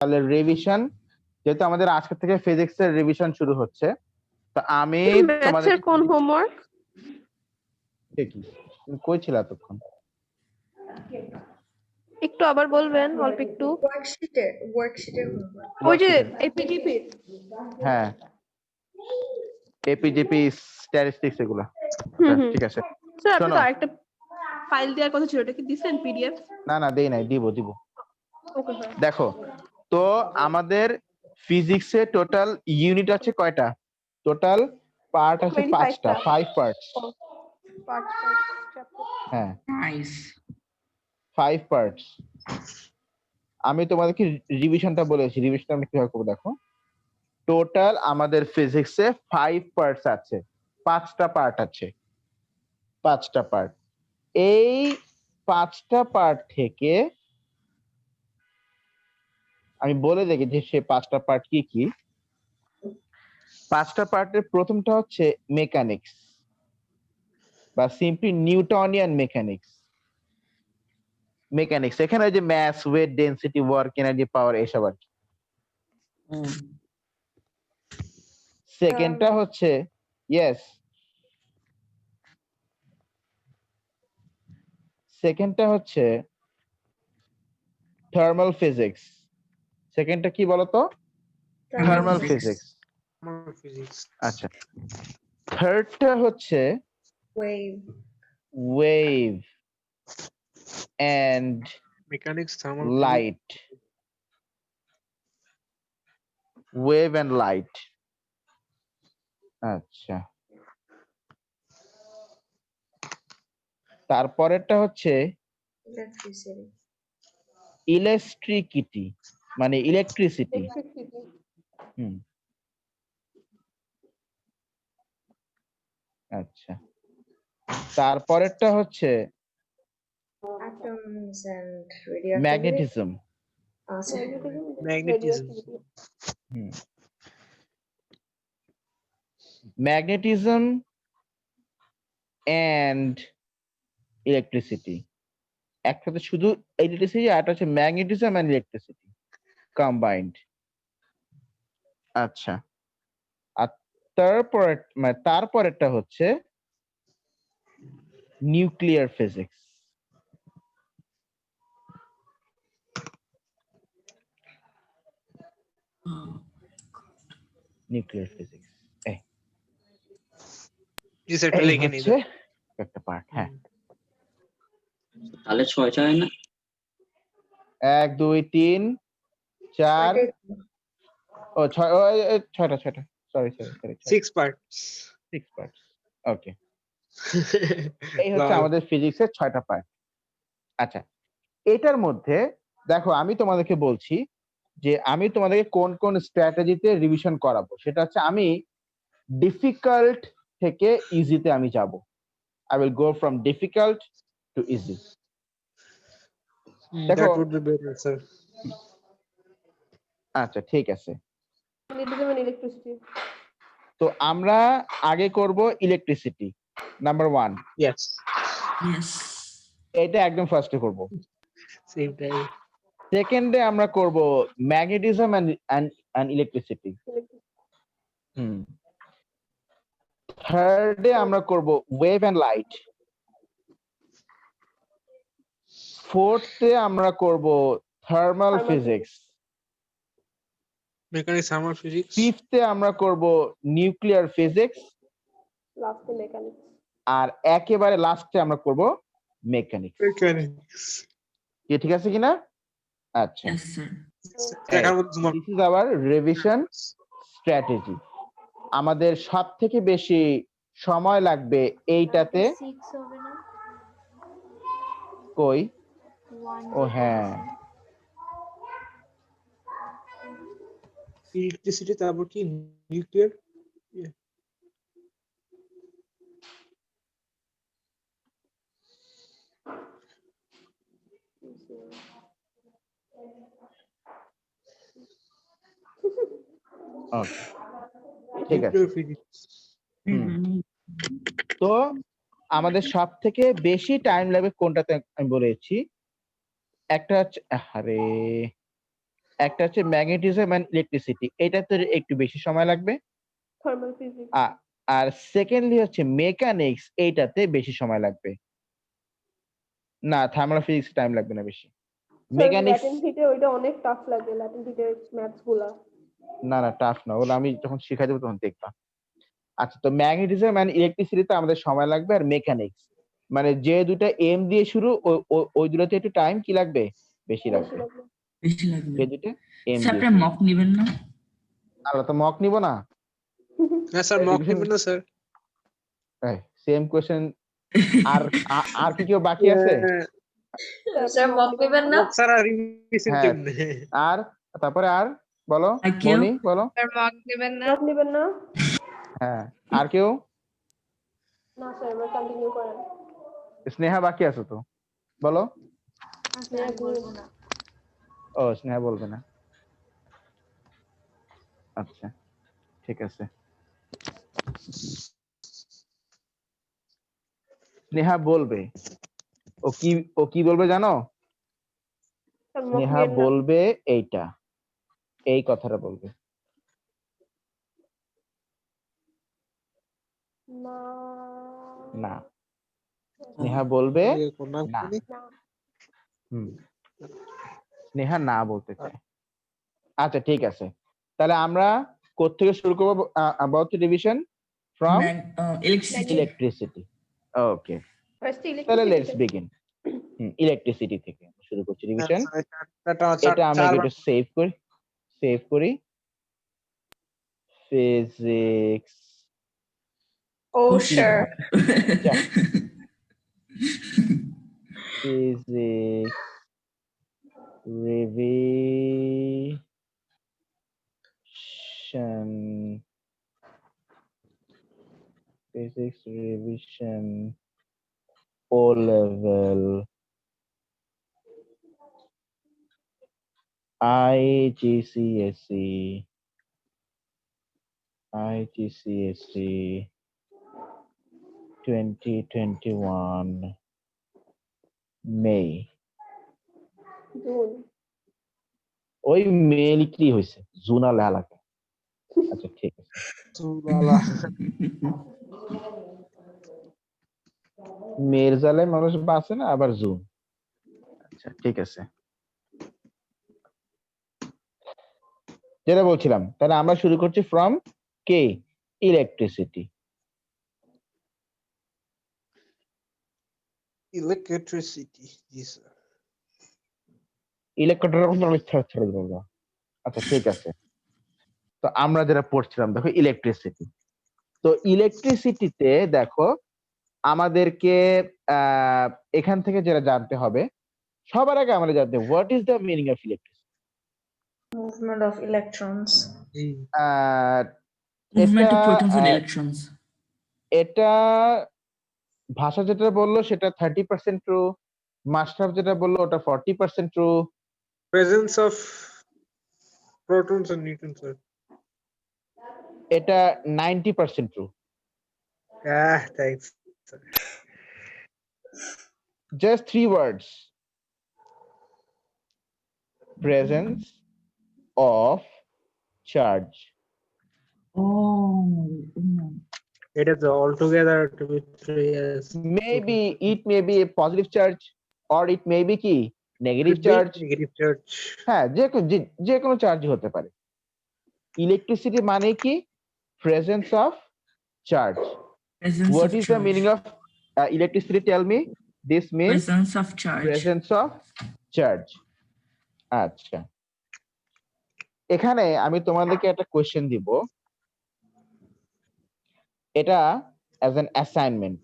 তাহলে রিভিশন, যেহেতু আমাদের আজকে থেকে ফিজিক্স এর রিভিশন শুরু হচ্ছে, তো আমি ম্যাথসের কোন হোমওয়ার্ক? দেখি তুমি কই ছিল এতক্ষণ? একটু আবার বলবেন অল্প একটু। ওয়ার্কশিটের ওই যে Worksheet-এর। এপিজিপি। হ্যাঁ, এপিজিপি স্ট্যাটিস্টিক্স এগুলা। ঠিক আছে, স্যার আপনি শোনো। তো আরেকটা ফাইল দেওয়ার কথা ছিল, ওটা কি দিছেন পিডিএফ? না দেই নাই, দিব। Okay sir. দেখো তো আমাদের ফিজিক্সে টোটাল ইউনিট আছে কয়টা? টোটাল পার্ট আছে 5টা, 5 পার্টস। হ্যাঁ, 5 পার্টস। আমি তোমাদেরকে রিভিশনটা বলেছি, রিভিশনটা আমি কিভাবে করবো দেখো। টোটাল আমাদের ফিজিক্সে 5 পার্টস আছে, 5টা পার্ট আছে, 5টা পার্ট। এই 5টা পার্ট থেকে আমি বলে দেখি যে সে 5টা পার্ট কি কি। 5টা পার্টের প্রথমটা হচ্ছে মেকানিক্স বা সিম্পলি নিউটনিয়ান মেকানিক্স। এখানে ওই যে মাস, ওয়েট, ডেনসিটি, ওয়ার্ক, এনার্জি, পাওয়ার এসব আর কি। সেকেন্ডটা হচ্ছে সেকেন্ডটা হচ্ছে থার্মাল ফিজিক্স। সেকেন্ডটা কি বলতো? Thermal physics. আচ্ছা, থার্ডটা হচ্ছে wave and mechanics, thermal, light. Wave and light. আচ্ছা, তারপরেরটা হচ্ছে ইলেকট্রিসিটি, মানে ইলেকট্রিসিটি। আচ্ছা, তারপরেরটা হচ্ছে ম্যাগনেটিজম। ম্যাগনেটিজম এন্ড ইলেকট্রিসিটি একসাথে, শুধু ইলেকট্রিসিটি আর একটা হচ্ছে ম্যাগনেটিজম এন্ড ইলেকট্রিসিটি কম্বাইন্ড। আচ্ছা, আর তারপরেরটা হচ্ছে নিউক্লিয়ার ফিজিক্স। নিউক্লিয়ার ফিজিক্স একটা পার্ট। হ্যাঁ, তাহলে 6টা হয় না? 1 2 3 4 ও 6টা সরি 6 পার্টস। ওকে, এই হচ্ছে আমাদের ফিজিক্সের 6টা পার্ট। আচ্ছা, এটার মধ্যে দেখো আমি তোমাদেরকে বলছি যে আমি তোমাদেরকে কোন কোন স্ট্র্যাটেজিতে রিভিশন করাবো। সেটা হচ্ছে আমি ডিফিকাল্ট থেকে ইজিতে আমি যাব। I will go from difficult to easy. That would be better, sir. আচ্ছা, ঠিক আছে। তো আমরা আগে করব ইলেকট্রিসিটি, নাম্বার 1। Yes. এটা একদম ফার্স্টে করব। Same time. সেকেন্ডে আমরা করব ম্যাগনেটিজম এন্ড ইলেকট্রিসিটি। থার্ডে আমরা করব ওয়েভ এন্ড লাইট। ফোর্থে আমরা করব thermal physics. Mechanics, thermal physics. ফিফথে আমরা করব নিউক্লিয়ার ফিজিক্স। আর একেবারে লাস্টে আমরা করব মেকানিক্স। কি ঠিক আছে কিনা? আচ্ছা, this is our revision strategy. আমাদের সব থেকে বেশি সময় লাগবে এইটাতে। কই? ও হ্যাঁ, ইলেকট্রিসিটি, তারপর কি নিউক্লিয়ার। ঠিক আছে। তো আমাদের সব থেকে বেশি টাইম লাগবে কোনটাতে আমি বলেছি। একটা হচ্ছে, আরে একটা হচ্ছে ম্যাগনেটিজম এন্ড ইলেকট্রিসিটি, এটাতে একটু বেশি সময় লাগবে। Thermal physics. আর সেকেন্ডলি হচ্ছে মেকানিক্স, এইটাতে বেশি সময় লাগবে। না, থার্মাল ফিজিক্স টাইম লাগবে না বেশি। মেকানিক্স ল্যাটিন থিটে ওইটা অনেক টাফ লাগে, ল্যাটিন থিটের ম্যাথস গুলা। না না, টাফ না, ওগুলো আমি যখন শিখাই দেবো তখন দেখবা। আচ্ছা, তো ম্যাগনেটিজম এন্ড ইলেকট্রিসিটিতে আমাদের সময় লাগবে, আর মেকানিক্স মানে যে দুটা এম দিয়ে শুরু, ওই দুটাতে একটু টাইম কি লাগবে, বেশি বেশি লাগবে। লাগবে। বেশি লাগবে। যে দুটা এম স্যার দিয়ে আপনার শুরু। মক নেবেন না? আলাদা তো মক নিব না, হ্যাঁ স্যার, মক নেবেন না স্যার? Same question. আর কি কেউ বাকি আছে? স্যার মক নেবেন না? মক স্যার আর রিভিশন হ্যাঁ, কেমনে? আর তারপরে আর বলো, আর কেউ? মনি বলো। স্যার মক নেবেন না? মক নেবেন না? হ্যাঁ, আর কেউ? না স্যার, এবার কন্টিনিউ করেন। স্নেহা বাকি আছে তো, বলো। স্নেহা বলবো না। ও, স্নেহা বলবে না, আচ্ছা ঠিক আছে। স্নেহা বলবে, ও কি বলবে জানো? স্যার মক স্নেহা নেবেন না। বলবে এইটা, এই কথাটা বলবে। না। না, স্নেহা বলবে কোনা না। কোনি? না। হুম, স্নেহা না বলতে চায়। আচ্ছা ঠিক আছে, তাহলে আমরা কোত্থেকে শুরু করবো? About the division from electricity. Electricity. Okay, first তাহলে ইলেকট্রিসিটি লেটস থেকে। বিগিন। ইলেকট্রিসিটি থেকে শুরু করছি রিভিশন। এটা এটা আমি চার একটু সেভ করি। Physics Oh Oh, sure. Yeah. Physics revision, O level, IGCSE 2021 May. June. ওই মে লিখলেই হয়েছে, জুন আর লেখা লাগে। আচ্ছা ঠিক আছে, চুলালা। মেয়ের জ্বালায় মানুষ বাঁচে না, আবার জুন। আচ্ছা ঠিক আছে, যেটা বলছিলাম, তাহলে আমরা শুরু করছি ফ্রম কে, ইলেকট্রিসিটি। ইলেকট্রিসিটি, জি স্যার। আচ্ছা ঠিক আছে, তো আমরা যেটা পড়ছিলাম দেখো ইলেকট্রিসিটি। তো ইলেকট্রিসিটিতে দেখো আমাদেরকে এখান থেকে যেটা জানতে হবে, সবার আগে আমরা জানতে what is the meaning of electricity. Movement of electrons. Movement এটা অফ প্রোটনস এন্ড ইলেকট্রনস। এটা ভাষা যেটা বললো সেটা 30% ট্রু, মাস্টার যেটা বললো ওটা 40% true. Presence of protons and neutrons sir. এটা 90% true. Thanks. Just 3 words: presence of charge. ও, এটা তো all together to be 3 years. Maybe it may be a positive charge or it may be কি negative charge. Negative charge. হ্যাঁ, যে কোনো charge হতে পারে। ইলেকট্রিসিটি মানে কি? Presence of charge. Presence What of is the charge. meaning of electricity? Tell me. This means presence of charge. presence of charge. আচ্ছা, এখানে আমি তোমাদেরকে একটা কোশ্চেন দিব, এটা অ্যাজ অ্যান অ্যাসাইনমেন্ট।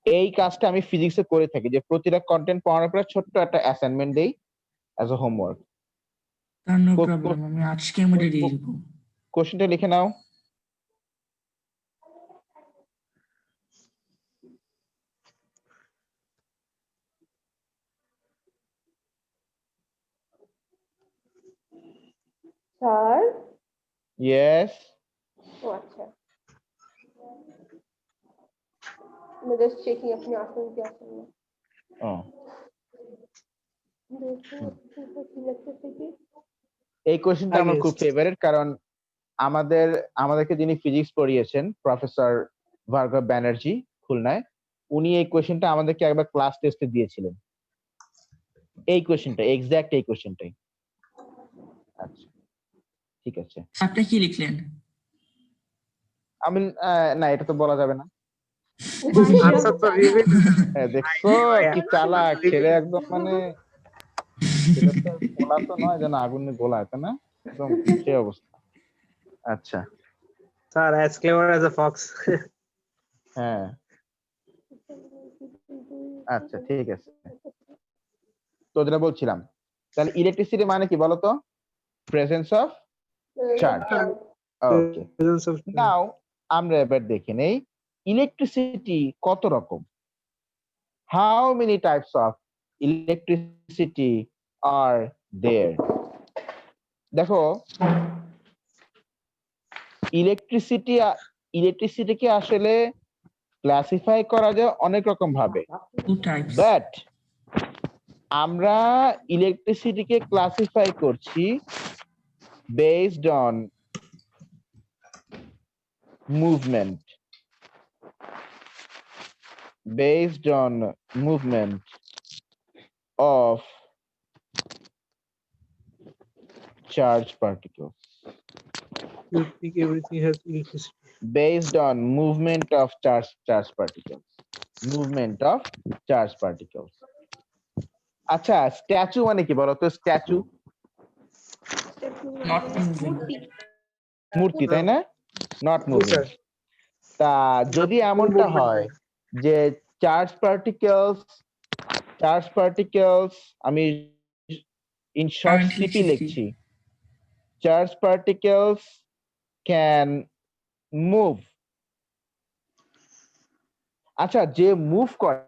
এই কাজটা আমি ফিজিক্সে করে থাকি, যে প্রতিটা কন্টেন্ট পড়ানোর পরে ছোট্ট একটা অ্যাসাইনমেন্ট দেই as a homework. No problem, আমি আজকের মধ্যে দিয়ে দিব। কোশ্চেনটা লিখে নাও। স্যার। ইয়েস। ও আচ্ছা, আমি জাস্ট চেকিং আপনি আসেন কি আসেন না। ও দেখুন ইলেকট্রিসিটি এই কোশ্চেনটা I আমার খুব guessed. ফেভারিট, কারণ আমাদেরকে যিনি ফিজিক্স পড়িয়েছেন প্রফেসর ভার্গব ব্যানার্জি খুলনায়, উনি এই কোশ্চেনটা আমাদেরকে একবার ক্লাস টেস্টে দিয়েছিলেন। এই কোশ্চেনটা এক্সাক্ট এই কোশ্চেনটাই। আচ্ছা ঠিক আছে, আপনি কি লিখলেন? আমি না এটা তো বলা যাবে না। Answer তো reveal. হ্যাঁ, দেখছো কি চালাক ছেলে, একদম মানে ছেলে তো গোলা তো নয় যেন আগুনে গোলা, তাই না? একদম সেই অবস্থা। আচ্ছা Sir, as clever as a fox. হ্যাঁ আচ্ছা ঠিক আছে, তো যেটা বলছিলাম, তাহলে ইলেকট্রিসিটি মানে কি বলতো? Presence of charge. Okay, Presence of now আমরা এবার দেখে নেই ইলেকট্রিসিটি কত রকম। How many types of electricity are there? দেখো ইলেকট্রিসিটিকে আসলে ক্লাসিফাই করা যায় অনেক রকম ভাবে, 2 types. বাট আমরা ইলেকট্রিসিটিকে ক্লাসিফাই করছি based on movement, based on movement of charged particles, you think everything has electricity. based on movement of charged particles, movement of charged particles. আচ্ছা স্ট্যাচু মানে কি বলতো? Statue Not moving. মূর্তি, তাই না? Not Yes, moving. sir. তা যদি এমনটা হয় যে চার্জ পার্টিকেলস আমি in short Current CP electricity. লিখছি, চার্জ পার্টিকেলস ক্যান মুভ। আচ্ছা যে মুভ করে,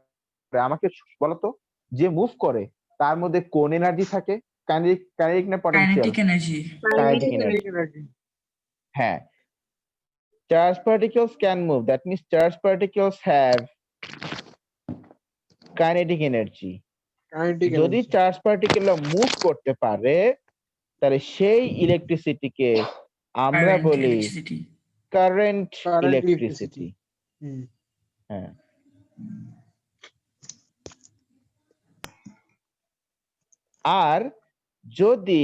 আমাকে বলতো, যে মুভ করে তার মধ্যে কোন এনার্জি থাকে? কাইনেটিক না potential? Kinetic energy. Kinetic energy. Energy. হ্যাঁ, charged particles can move, that means charged particles have kinetic energy. Kinetic যদি energy. চার্জ পার্টিকেল মুভ করতে পারে তাহলে সেই ইলেকট্রিসিটিকে আমরা Current বলি electricity. Current Current electricity. Hmm. হ্যাঁ, আর যদি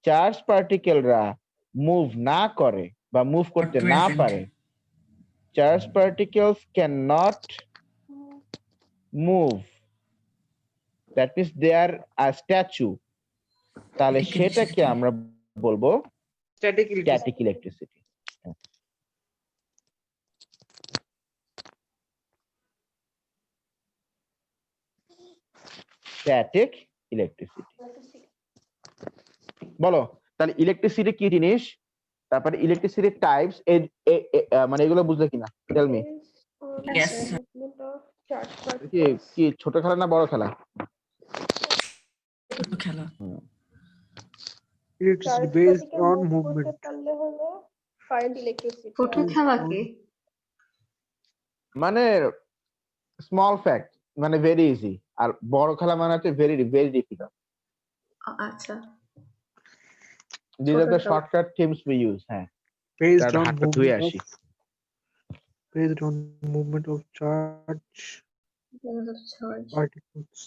চার্জ পার্টিকেলরা মুভ না করে বা মুভ করতে না present. পারে, charge particles can not move, that means they are a statue, তাহলে Static সেটাকে electricity. আমরা বলবো Static electricity. Static electricity. Static electricity. বলো তাহলে ইলেকট্রিসিটি কি জিনিস, তারপরে ইলেকট্রিসিটি টাইপস, মানে এগুলো বুঝলে কিনা? Tell me. Yes, sir. কি কি ছোট খেলা না বড় খেলা? ছোট খেলা। Electricity based on movement. ছোট খেলা কি? মানে স্মল ফ্যাক্ট, মানে ভেরি ইজি, আর বড় খেলা মানে হচ্ছে ভেরি ভেরি ডিফিকাল্ট। আচ্ছা। These are the shortcut themes we use. হ্যাঁ, Based তার on হাতটা ধুয়ে movement আসি। of. Based on movement of charge Charge. particles.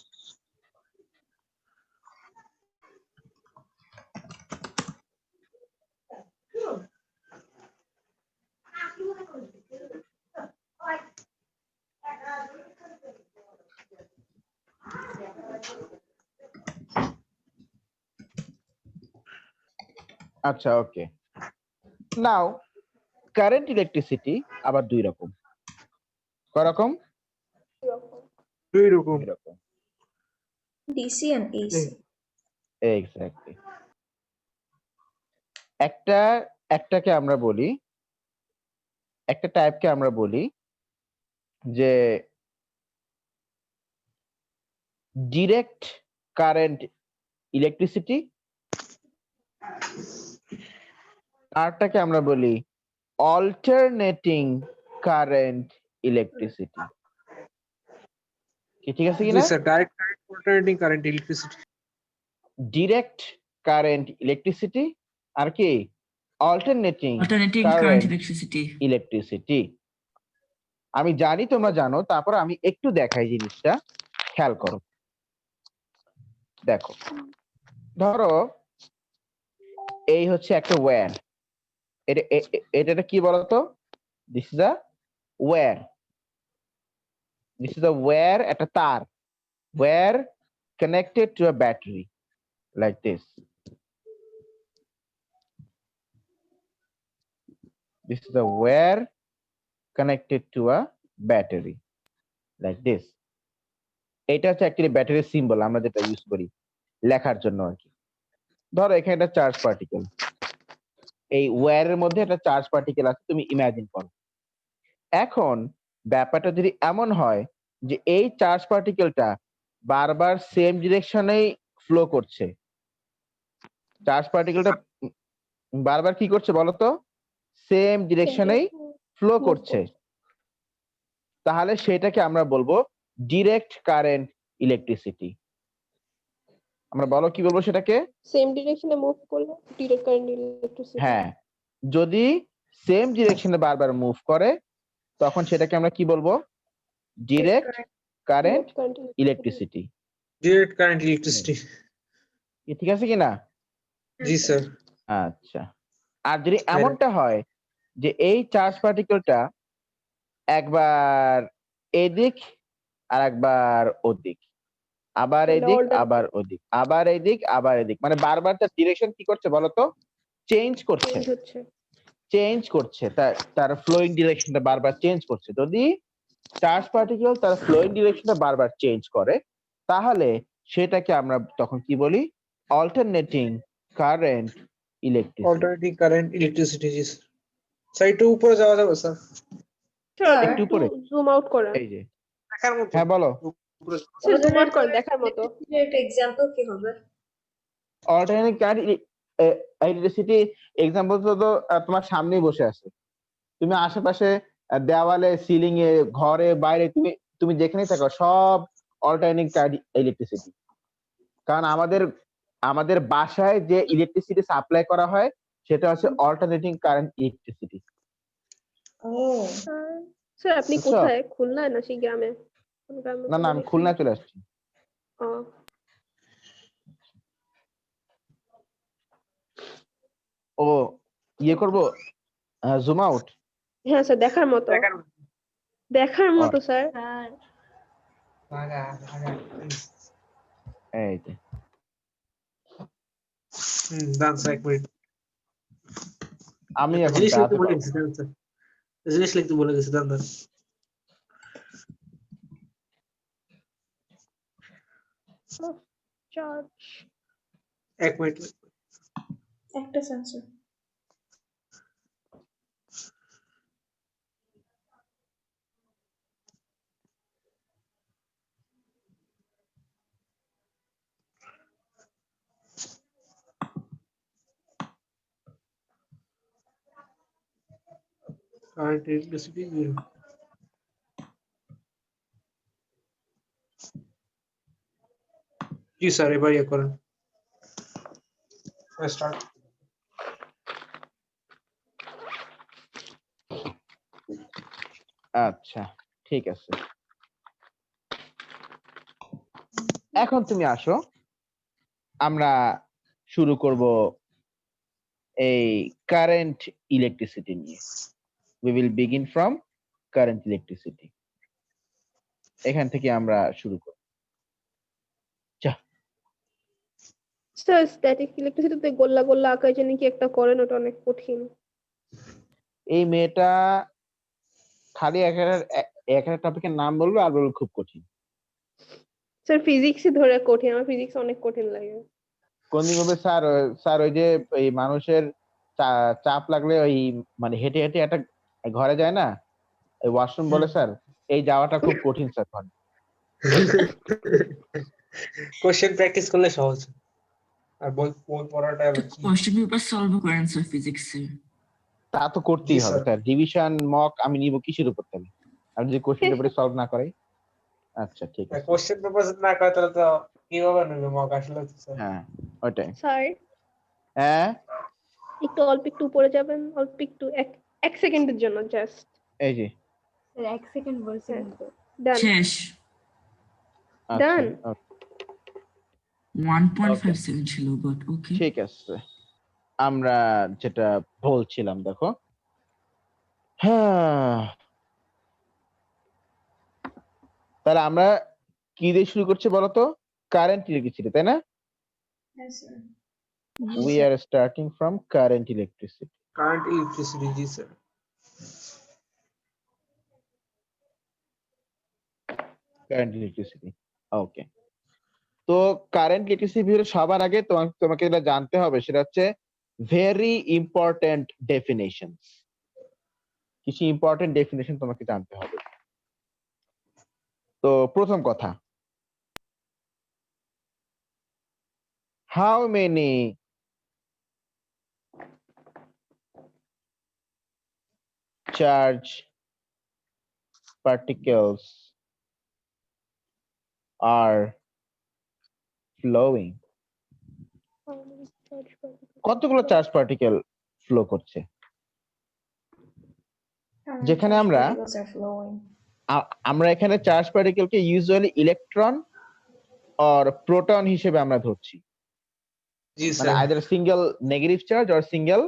আচ্ছা ওকে, নাও কারেন্ট ইলেকট্রিসিটি আবার দুই রকম। কয় রকম? দুই রকম। দুই রকম, DC and AC. এক্স্যাক্টলি। একটাকে আমরা বলি, একটা টাইপকে আমরা বলি যে ডিরেক্ট কারেন্ট ইলেকট্রিসিটি, আরটাকে আমরা বলি অল্টারনেটিং কারেন্ট ইলেকট্রিসিটি। কি ঠিক আছে কিনা? Yes, sir. Direct alternating current electricity. Direct current electricity আর কি alternating Alternating current current electricity. Electricity. আমি জানি তোমরা জানো, তারপর আমি একটু দেখাই জিনিসটা, খেয়াল করো। দেখো, ধরো এই হচ্ছে একটা ওয়্যার, এটা কি বলতো? দিস ইজ আ ওয়্যার, একটা তার, wire connected to a battery like this. This is a wire connected to a battery like this. এটা হচ্ছে অ্যাকচুয়ালি ব্যাটারির সিম্বল, আমরা যেটা ইউজ করি লেখার জন্য আর কি। ধরো এখানে একটা চার্জ পার্টিকেল, এই ওয়্যারের মধ্যে একটা চার্জ পার্টিকেল আছে, তুমি ইমাজিন করো। এখন ব্যাপারটা যদি এমন হয় যে এই চার্জ পার্টিকেলটা বারবার সেম ডিরেকশনেই ফ্লো করছে, চার্জ পার্টিকেলটা বারবার কি করছে বলতো? সেম ডিরেকশনেই ফ্লো করছে, তাহলে সেটাকে আমরা বলবো ডিরেক্ট কারেন্ট ইলেকট্রিসিটি। আমরা বলো কি বলবো সেটাকে? সেম ডিরেকশনে মুভ করলে ডিরেক্ট কারেন্ট ইলেকট্রিসিটি। হ্যাঁ, যদি সেম ডিরেকশনে বারবার মুভ করে তখন সেটাকে আমরা কি বলবো? Direct current electricity. Direct current electricity. ঠিক আছে কি না? জি স্যার। আচ্ছা, আর যদি এমনটা হয় যে এই চার্জ পার্টিকেলটা একবার এদিক আর একবার ওদিক, আবার এদিক আবার ওদিক, আবার এদিক আবার এদিক, মানে বারবার তার ডিরেকশন কি করছে বলতো? চেঞ্জ করছে, তার ফ্লোয়িং ডিরেকশনটা বারবার চেঞ্জ করছে। যদি চার্জ পার্টিকেল তার ফ্লোয়িং ডিরেকশনটা বারবার চেঞ্জ করে তাহলে সেটাকে আমরা তখন কি বলি? Alternating current electricity. Alternating current electricity. জি স্যার। স্যার একটু উপরে যাওয়া যাবে স্যার? একটু উপরে জুম আউট করেন। এই যে, দেখার মতো। হ্যাঁ বলো। স্যার জুম আউট করেন, দেখার মতো। একটা এক্সাম্পল কি হবে? অল্টারনেটিং কারেন্ট ইলেকট্রিসিটি এক্সাম্পল তো তোমার সামনেই বসে আছে, তুমি আশেপাশে দেওয়ালে, সিলিং এ, ঘরে, বাইরে, তুমি যেখানেই থাকো সব অল্টারনেটিং কারেন্ট ইলেকট্রিসিটি। কারণ আমাদের বাসায় যে ইলেকট্রিসিটি সাপ্লাই করা হয় সেটা হচ্ছে অল্টারনেটিং কারেন্ট ইলেকট্রিসিটি। ও স্যার আপনি বুঝছো? কোথায়? খুলনায় না সেই গ্রামে? কোন গ্রামে? না আমি খুলনা চলে আসছি। ও, ও ইয়ে করবো, জুম আউট। হ্যাঁ স্যার, দেখার মতো। দেখার মতো স্যার। এই যে ডান স্যার, এক মিনিট। আমি এখন জিনিস লিখতে দাঁড়াতে বলে পারবো। গেছি, ডান স্যার। জিনিস লিখতে বলে গেছি, ডান স্যার। চার্জ এক মিনিট। একটা সেন্সর। Current electricity 0. জি স্যার, এবার ইয়ে করেন। স্টার্ট। আচ্ছা ঠিক আছে, এখন তুমি আসো, আমরা শুরু করব এই কারেন্ট ইলেকট্রিসিটি নিয়ে। We will begin from current electricity. এখান থেকে আমরা শুরু করব। স্যার স্ট্যাটিক ইলেকট্রিসিটিতে গোল্লা গোল্লা আঁকায় জানি কি একটা করেন, ওটা অনেক কঠিন। এই মেয়েটা খালি একটা টপিকের নাম বলবে আর বলবে খুব কঠিন। স্যার ফিজিক্সই ধরে কঠিন, আমার ফিজিক্স অনেক কঠিন লাগে। কোনদিন বলবে স্যার ওই যে এই মানুষের চাপ লাগলে ওই মানে হেঁটে হেঁটে একটা ঘরে যায় না, এই ওয়াশরুম বলে স্যার এই যাওয়াটা খুব কঠিন স্যার। কোশ্চেন প্র্যাকটিস করলে সহজ, আর বই পড়াটা কোশ্চেন পেপার সলভ করেন স্যার ফিজিক্সে। তা তো করতেই জি হবে স্যার। স্যার, ডিভিশন মক আমি নিব কিসের উপর তাহলে, আমি যদি কোশ্চেন পেপারে সলভ না করাই। আচ্ছা ঠিক আছে, কোশ্চেন পেপার না করে তাহলে তো কিভাবে নেবে মক আসলে তো স্যার। হ্যাঁ ওইটাই। স্যার হ্যাঁ একটু অল্প একটু উপরে যাবেন, অল্প একটু এক সেকেন্ডের জন্য জাস্ট। এই যে স্যার 1 সেকেন্ড বলছেন তো। ডান শেষ আচ্ছা ডান। okay, 1.5 সেকেন্ড ছিল বাট ওকে ঠিক আছে আমরা যেটা বলছিলাম দেখো হ্যাঁ তাহলে আমরা কি দিয়ে শুরু করছি বলতো কারেন্ট ইলেকট্রিসিটি তাই না হ্যাঁ sir. we are starting from current electricity current electricity জি স্যার কারেন্ট ইলেকট্রিসিটি ওকে তো কারেন্ট ইলেকট্রিসিটি ভিতরে সবার আগে তোমাকে যেটা জানতে হবে সেটা হচ্ছে ভেরি ইম্পর্টেন্ট ডেফিনেশনস কিছু ইম্পর্টেন্ট ডেফিনেশন তোমাকে জানতে হবে তো প্রথম কথা how many charge particles are flowing কতগুলো চার্জ পার্টিকেল ফ্লো করছে যেখানে আমরা Particles are flowing. আমরা এখানে চার্জ পার্টিকেলকে ইউজুয়ালি ইলেকট্রন আর প্রোটন হিসেবে আমরা ধরছি জি মানে sir either single negative charge or single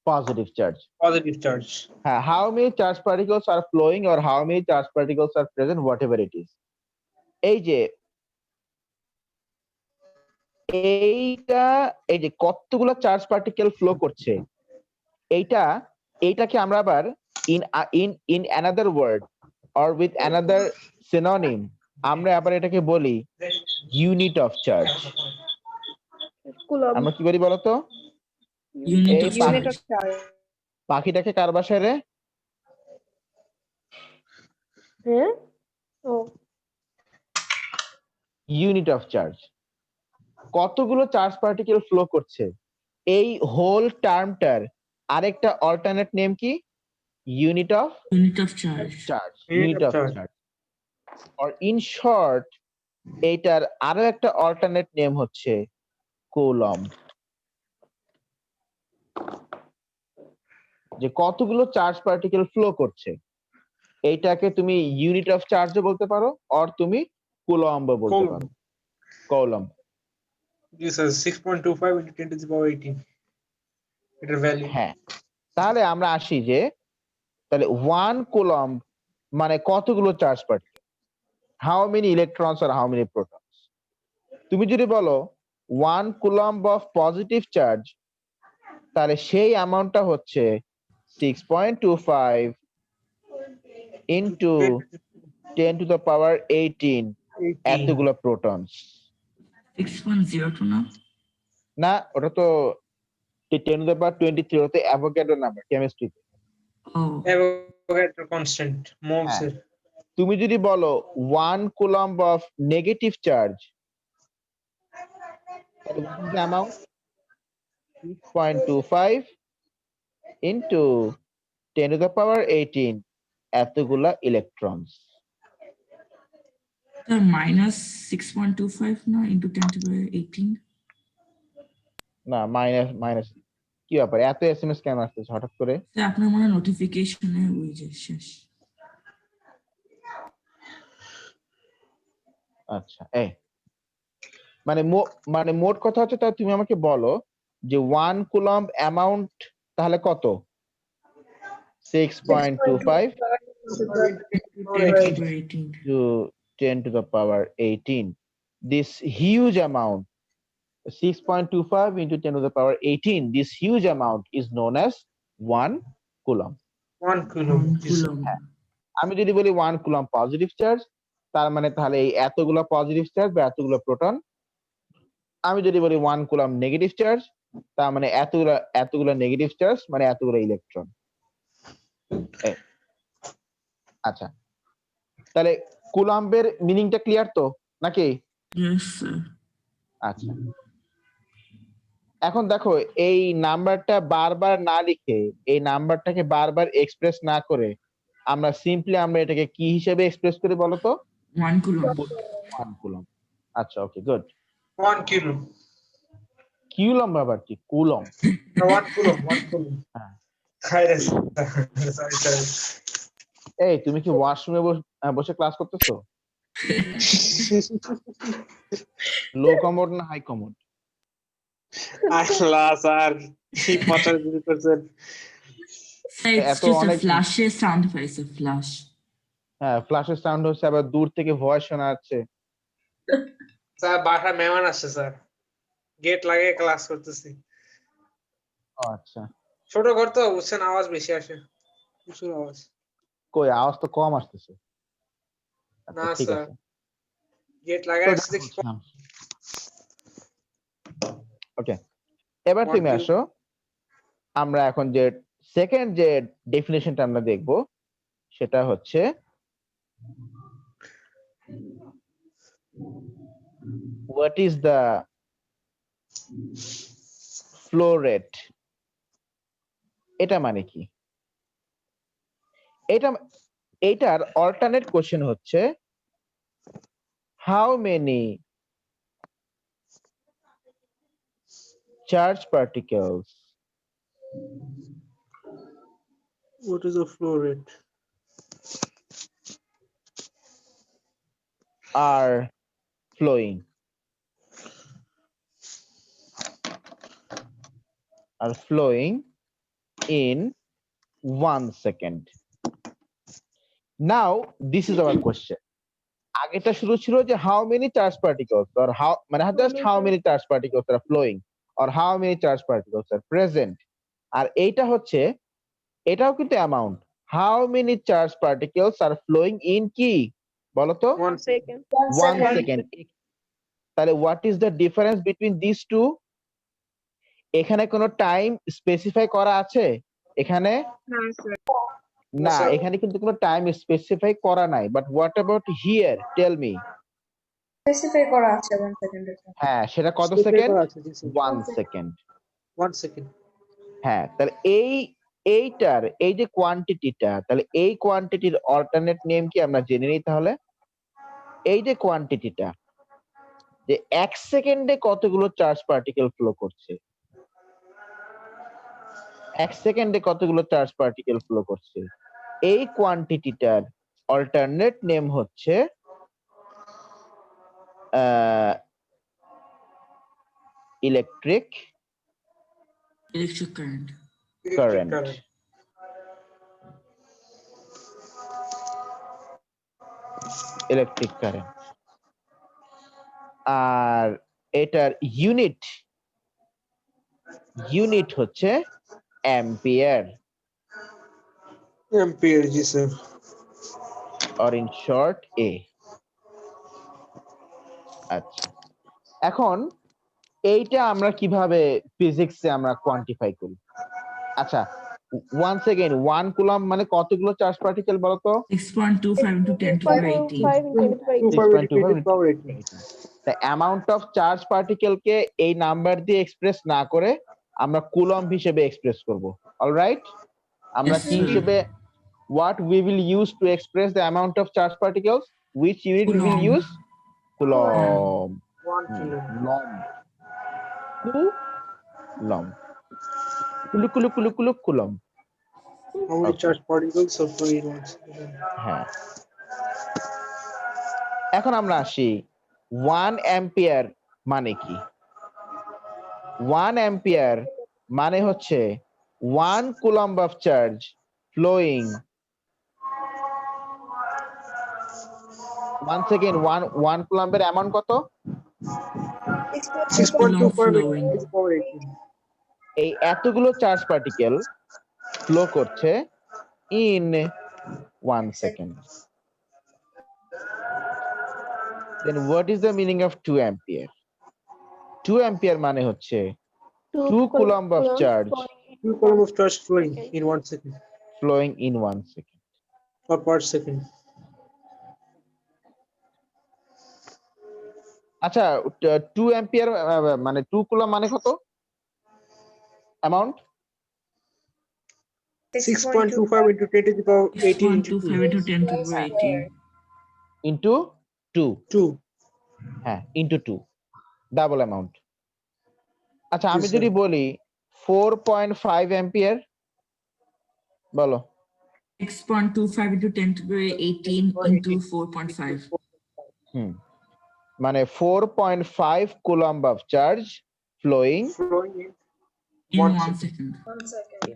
positive charge positive charge হ্যাঁ how many charge particles are flowing or how many charge particles are present whatever it is এই যে এই যে কতগুলো চার্জ পার্টিকেল ফ্লো করছে এইটাকে আমরা আবার in another word or with another synonym আমরা আবার এটাকে বলি ইউনিট অফ চার্জ কুলম্ব। আমরা কি বলি বলতো ইউনিট এই of unit charge of charge. পাখিটাকে কার বাসায় রে হ্যাঁ ও ইউনিট অফ চার্জ কতগুলো চার্জ পার্টিকেল ফ্লো করছে এই হোল টার্মটার আরেকটা অল্টারনেট নেম কি unit of charge unit of charge or in short এইটার আরো একটা অল্টারনেট নেম হচ্ছে কুলম্ব যে কতগুলো চার্জ পার্টিকেল ফ্লো করছে এইটাকে তুমি ইউনিট অফ চার্জও বলতে পারো আর তুমি কুলম্ব বলতে পারো coulomb G sir 6.25 into 10 to the power 18 এটার ভ্যালু হ্যাঁ তাহলে আমরা আসি যে তাহলে 1 কুলম্ব মানে কতগুলো charge particle how many electrons আর হাউ মেনি প্রোটনস তুমি যদি বলো 1 কুলম্ব অফ পজিটিভ চার্জ তাহলে সেই অ্যামাউন্টটা হচ্ছে 6.25 into 10 to the power 18 এতগুলো প্রোটনস 6.02 না না ওটা তো 10 to the power 23 হতে অ্যাভোগাড্রো নাম্বার কেমিস্ট্রিতে ও অ্যাভোগাড্রো কনস্ট্যান্ট মোলস এর তুমি যদি বলো 1 কুলম্ব অফ নেগেটিভ চার্জ তাহলে what is the amount 6.25 into 10 to the power 18 এতগুলা ইলেকট্রনস স্যার -6.25 না ইনটু 10 to the 18 না মাইনাস কি ব্যাপার এত এসএমএস কেন আসতেছে হঠাৎ করে স্যার আপনার মনে নোটিফিকেশনে ওই যে শেষ আচ্ছা এই মানে মোট কথা হচ্ছে তাহলে তুমি আমাকে বলো যে 1 কুলম্ব অ্যামাউন্ট তাহলে কত 6.25 to 10 to the power 18 this huge amount 6.25 into 10 to the power 18 this huge amount is known as 1 coulomb 1 coulomb আমি যদি বলি 1 কুলম্ব পজিটিভ চার্জ তার মানে তাহলে এই এতগুলো পজিটিভ চার্জ বা এতগুলো প্রোটন আমি যদি বলি 1 কুলম্ব নেগেটিভ চার্জ তার মানে এতগুলো নেগেটিভ চার্জ মানে এতগুলো ইলেকট্রন আচ্ছা তাহলে কুলম্বের মিনিংটা ক্লিয়ার তো নাকি ইয়েস স্যার আচ্ছা এখন দেখো এই নাম্বারটা বারবার না লিখে এই নাম্বারটাকে বারবার এক্সপ্রেস না করে আমরা সিম্পলি আমরা এটাকে কি হিসেবে এক্সপ্রেস করি বলতো 1 কুলম্ব 1 কুলম্ব আচ্ছা ওকে গুড 1 কুলম্ব কিউলম আবার কি? কুলম। 1 coulomb, 1 coulomb. হ্যাঁ। Sorry. এই তুমি কি ওয়াশরুমে বসে ক্লাস করতেছো? লো কমোড না হাই কমোড? আল্লাহ স্যার কি পচার শুরু করছেন। Sir, it's এত just a অনেক flash sound effect, a flash. হ্যাঁ, ফ্ল্যাশের সাউন্ড হচ্ছে, আবার দূর থেকে ভয়েস শোনা যাচ্ছে। স্যার বাসায় মেহমান আসছে স্যার, গেট লাগিয়ে ক্লাস করতেছি। ও আচ্ছা, ছোট ঘর তো বুঝছেন, আওয়াজ বেশি আসে, প্রচুর আওয়াজ। কই আওয়াজ তো কম আসতেছে। আচ্ছা, না ঠিক স্যার, আছে। গেট তো লাগাই যা আসছে দেখি। বলছিলাম। ওকে, এবার What তুমি do- আসো, আমরা এখন যে সেকেন্ড যে ডেফিনেশনটা আমরা দেখব সেটা হচ্ছে what is the flow rate? এটা মানে কি? এটার অল্টারনেট কোশ্চেন হচ্ছে how many charge particles What is the flow rate? are flowing in 1 second? Now this is our question. আগেটা শুরু ছিল যে how many charge particles or how মানে just how many charge particles are flowing or how many charge particles are present, আর এইটা হচ্ছে, এটাও কিন্তু amount, how many charge particles are flowing in কি বলো তো? 1 second. Second 1 second. তাহলে what is the difference between these two? এখানে কোনো টাইম স্পেসিফাই করা আছে এখানে? না, স্যার। এখানে কিন্তু কোনো টাইম স্পেসিফাই করা নাই, but what about here, tell me. Specify করা আছে 1 সেকেন্ডের জন্য। হ্যাঁ, সেটা কত Specify সেকেন্ড? করা আছে, জি স্যার। 1 সেকেন্ড। 1 second. হ্যাঁ, তাহলে এইটার এই যে কোয়ান্টিটিটা, তাহলে এই কোয়ান্টিটির অল্টারনেট নেম কি আমরা জেনে নিই তাহলে। এই যে কোয়ান্টিটিটা, যে 1 সেকেন্ডে কতগুলো চার্জ পার্টিকেল ফ্লো করছে, 1 সেকেন্ডে কতগুলো চার্জ পার্টিকেল ফ্লো করছে, এই কোয়ান্টিটিটার অল্টারনেট নেম হচ্ছে electric Electric current. Current. Electric current. আর এটার ইউনিট হচ্ছে অ্যাম্পিয়ার, Ampere, জি sir. or in short A. আচ্ছা, এখন এইটা আমরা কিভাবে ফিজিক্সে আমরা কোয়ান্টিফাই করি? আচ্ছা, once again 1 কুলম মানে কতগুলো চার্জ পার্টিকেল বলতো? 6.25 into 10 to the power 18. 6.25 the amount of charge particle কে এই নাম্বার দিয়ে এক্সপ্রেস না করে আমরা কুলম হিসেবে এক্সপ্রেস করব। অলরাইট, আমরা Yes, কি sir. হিসেবে, what we will use to express the amount of charge particles, which unit we will Coulomb. use? Coulomb. 1 kilo. Coulomb. Coulomb. How many Okay. charge particles are flowing in 1 second? হ্যাঁ, এখন আমরা আসি 1 ampere মানে কি? 1 ampere মানে হচ্ছে 1 coulomb of charge flowing, once again 1 কুলম্বের amount কত? 6.25 flowing. into 10 to the power 18. এই এতগুলো চার্জ পার্টিকেল ফ্লো করছে in 1 second. Then what is the meaning of 2 ampere? 2 ampere মানে হচ্ছে 2 coulomb of charge 2 coulomb of charge flowing in 1 second flowing in 1 second. or per second. আচ্ছা, 2 ampere মানে 2 coulomb মানে কত amount? 6.25 into 10 to the power 18 into 6.25 into 10 to the power 18. Into 2। 2. হ্যাঁ, into 2, double amount. আচ্ছা জি আমি sir যদি বলি 4.5 ampere বলো 6.25 into 10 to the 18 into 4.5 হুম মানে 4.5 coulomb of charge flowing flowing in in 1 1 second. second. 1 second.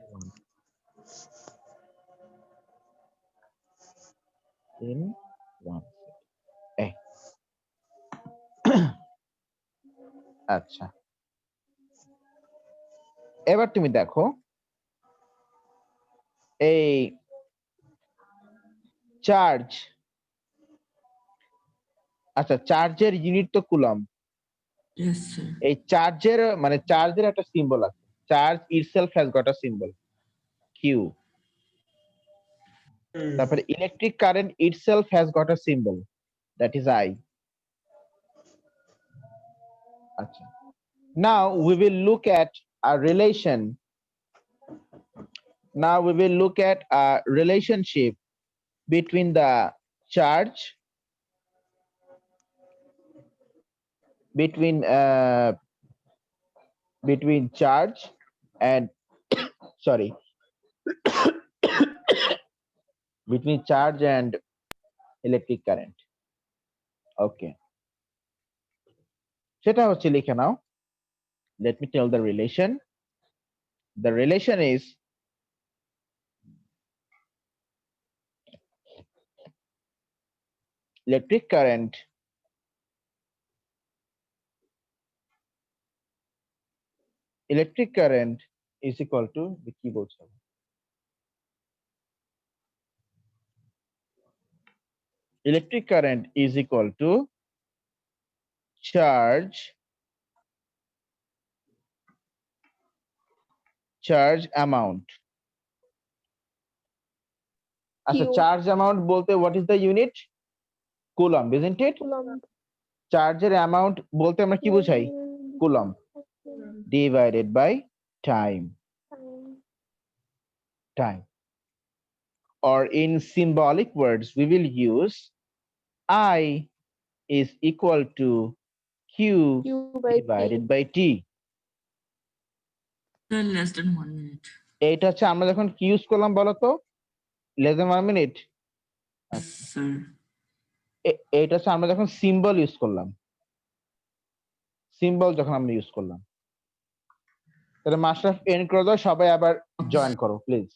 in 1 এই আচ্ছা এবার তুমি দেখো এই চার্জ আচ্ছা চার্জের ইউনিট তো কুলম্ব Yes, sir. এই চার্জের মানে চার্জের একটা সিম্বল আছে charge itself has got a symbol Q তারপরে electric current itself has got a symbol that is I আচ্ছা now we will look at a relation now we will look at a relationship between the charge between charge and sorry between charge and electric current okay সেটা হচ্ছে লিখে নাও let me tell the relation is electric current is equal to the keyboard sound. Electric current is equal to charge amount. আচ্ছা Q. Charge amount বলতে what is the unit? Coulomb, isn't it? Coulomb. চার্জের amount বলতে আমরা কি বোঝাই? Coulomb divided by time. Or in symbolic words, we will use I is equal to Q Q by divided T. by T. Sir, less than 1 minute. এইটা হচ্ছে আমরা যখন কি ইউজ করলাম বলো তো less than 1 minute Yes, sir. এইটা হচ্ছে আমরা যখন সিম্বল ইউজ করলাম সিম্বল যখন আমরা ইউজ করলাম তাহলে মাস্টার এন্ড করে দাও সবাই আবার জয়েন করো প্লিজ